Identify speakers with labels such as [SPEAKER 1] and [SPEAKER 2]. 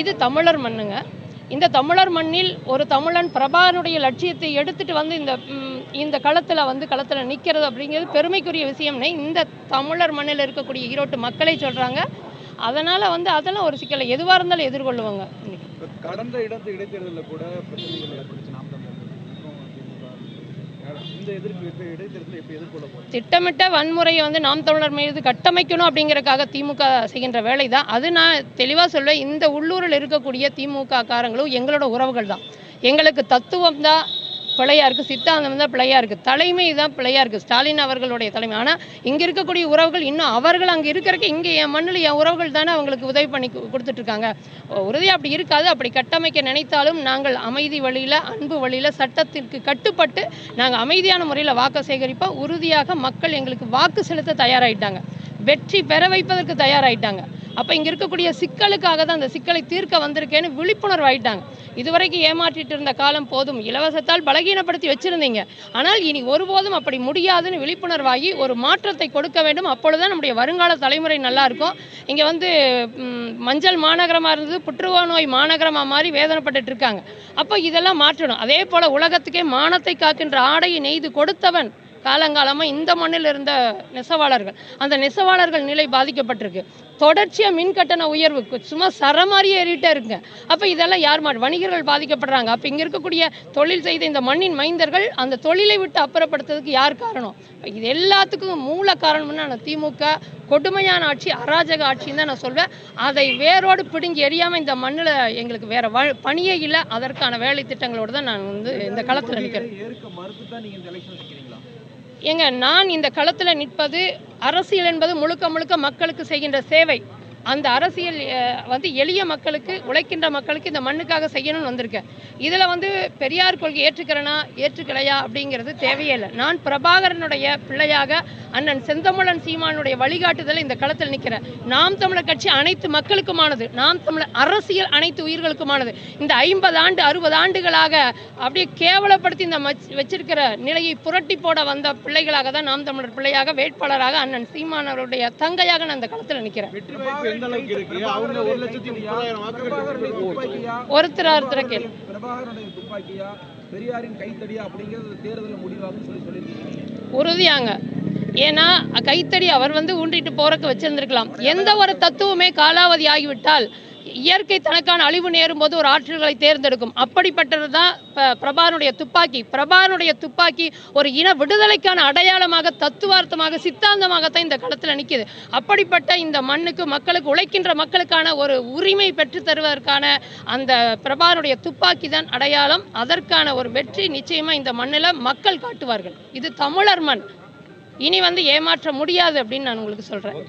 [SPEAKER 1] இது தமிழர் மண்ணுங்க. இந்த தமிழர் மண்ணில் ஒரு தமிழன் பிரபாகரனுடைய லட்சியத்தை எடுத்துட்டு வந்து இந்த களத்தில் நிற்கிறது அப்படிங்கிறது பெருமைக்குரிய விஷயம்னே இந்த தமிழர் மண்ணில் இருக்கக்கூடிய ஈரோட்டு மக்களே சொல்கிறாங்க. அதனால் அதெல்லாம் ஒரு சிக்கலை எதுவாக இருந்தாலும் எதிர்கொள்ளுவாங்க.
[SPEAKER 2] கடந்த இடைத்தேர்தலில் கூட பிரச்சனைகள் ஏற்பட்டுச்சு.
[SPEAKER 1] திட்டமிட்ட வன்முறையை நாம் தமிழர் மீது கட்டமைக்கணும் அப்படிங்கிறதுக்காக திமுக செய்கின்ற வேலை தான். அது நான் தெளிவாக சொல்வேன். இந்த உள்ளூரில் இருக்கக்கூடிய திமுக காரங்களும் எங்களோட உறவுகள் தான். எங்களுக்கு தத்துவம் தான் பிழையாக இருக்குது, சித்தாந்தம் தான் பிழையாக இருக்குது, தலைமை தான் பிழையாக இருக்குது, ஸ்டாலின் அவர்களுடைய தலைமை. ஆனால் இங்கே இருக்கக்கூடிய உறவுகள் இன்னும் அவர்கள் அங்கே இருக்கிறக்கு இங்கே என் மண்ணில் என் உறவுகள் தானே அவங்களுக்கு உதவி பண்ணி கொடுத்துட்ருக்காங்க. உறுதியாக அப்படி இருக்காது. அப்படி கட்டமைக்க நினைத்தாலும் நாங்கள் அமைதி வழியில், அன்பு வழியில், சட்டத்திற்கு கட்டுப்பட்டு நாங்கள் அமைதியான முறையில் வாக்கு சேகரிப்போம். உறுதியாக மக்கள் எங்களுக்கு வாக்கு செலுத்த தயாராகிட்டாங்க, வெற்றி பெற வைப்பதற்கு தயாராகிட்டாங்க. அப்போ இங்கே இருக்கக்கூடிய சிக்கலுக்காக தான் அந்த சிக்கலை தீர்க்க வந்திருக்கேன்னு விழிப்புணர்வு ஆகிட்டாங்க. இதுவரைக்கும் ஏமாற்றிட்டு இருந்த காலம் போதும், இலவசத்தால் பலகீனப்படுத்தி வச்சுருந்தீங்க, ஆனால் இனி ஒருபோதும் அப்படி முடியாதுன்னு விழிப்புணர்வாகி ஒரு மாற்றத்தை கொடுக்க வேண்டும். அப்பொழுதுதான் நம்முடைய வருங்கால தலைமுறை நல்லாயிருக்கும். இங்கே மஞ்சள் மாநகரமாக இருந்தது புற்றுநோய் நோய் மாநகரமாக மாறி வேதனைப்பட்டு இருக்காங்க. அப்போ இதெல்லாம் மாற்றணும். அதே போல் உலகத்துக்கே மானத்தை காக்கின்ற ஆடையை நெய்து கொடுத்தவன் காலங்காலமாக இந்த மண்ணில் இருந்த நெசவாளர்கள். அந்த நெசவாளர்கள் நிலை பாதிக்கப்பட்டிருக்கு. தொடர்ச்சியாக மின் கட்டண உயர்வு சும்மா சரமாரியே ஏறிட்டே இருக்குங்க. அப்போ இதெல்லாம் யார் வணிகர்கள் பாதிக்கப்படுறாங்க. அப்போ இங்கே இருக்கக்கூடிய தொழில் செய்த இந்த மண்ணின் மைந்தர்கள் அந்த தொழிலை விட்டு அப்புறப்படுத்துறதுக்கு யார் காரணம்? இது எல்லாத்துக்கும் மூல காரணம்னு நான் திமுக கொடுமையான ஆட்சி, அராஜக ஆட்சின்னு தான் நான் சொல்வேன். அதை வேரோடு பிடுங்கி எரியாமல் இந்த மண்ணில் எங்களுக்கு வேற பணியே இல்லை. அதற்கான வேலை திட்டங்களோடு தான் நான் இந்த களத்தில் நிற்கிறேன். நான் இந்த களத்தில் நிற்பது, அரசியல் என்பது முழுக்க முழுக்க மக்களுக்கு செய்கின்ற சேவை. அந்த அரசியல் எளிய மக்களுக்கு, உழைக்கின்ற மக்களுக்கு இந்த மண்ணுக்காக செய்யணும்னு வந்திருக்கேன். இதில் பெரியார் கொள்கை ஏற்றுக்கிறேனா ஏற்றுக்கலையா அப்படிங்கிறது தேவையே இல்லை. நான் பிரபாகரனுடைய பிள்ளையாக அண்ணன் செந்தமிழன் சீமானுடைய வழிகாட்டுதலை இந்த களத்தில் நிற்கிறேன். நாம் தமிழர் கட்சி அனைத்து மக்களுக்குமானது, நாம் தமிழர் அரசியல் அனைத்து உயிர்களுக்குமானது. இந்த 50 ஆண்டு 60 ஆண்டுகளாக அப்படியே கேவலப்படுத்தி இந்த வச்சிருக்கிற நிலையை புரட்டி போட வந்த பிள்ளைகளாக தான் நாம் தமிழர் பிள்ளையாக, வேட்பாளராக அண்ணன் சீமானவருடைய தங்கையாக நான் இந்த களத்தில் நிற்கிறேன். ஒருத்தர் கேள்வி உறுதியாங்க. ஏன்னா கைத்தடி அவர் ஊண்டிட்டு போறக்கு வச்சிருந்திருக்கலாம். எந்த ஒரு தத்துவமே காலாவதி ஆகிவிட்டால் இயற்கை தனக்கான அழிவு நேரும் போது ஒரு ஆற்றல்களை தேர்ந்தெடுக்கும். அப்படிப்பட்டது தான் பிரபாகரனுடைய துப்பாக்கி. பிரபாகரனுடைய துப்பாக்கி ஒரு இன விடுதலைக்கான அடையாளமாக, தத்துவார்த்தமாக, சித்தாந்தமாகத்தான் இந்த களத்தில் நிற்கிது. அப்படிப்பட்ட இந்த மண்ணுக்கு, மக்களுக்கு, உழைக்கின்ற மக்களுக்கான ஒரு உரிமை பெற்று தருவதற்கான அந்த பிரபாகரனுடைய துப்பாக்கி தான் அடையாளம். அதற்கான ஒரு வெற்றி நிச்சயமாக இந்த மண்ணில் மக்கள் காட்டுவார்கள். இது தமிழர் மண். இனி ஏமாற்ற முடியாது அப்படின்னு நான் உங்களுக்கு சொல்கிறேன்.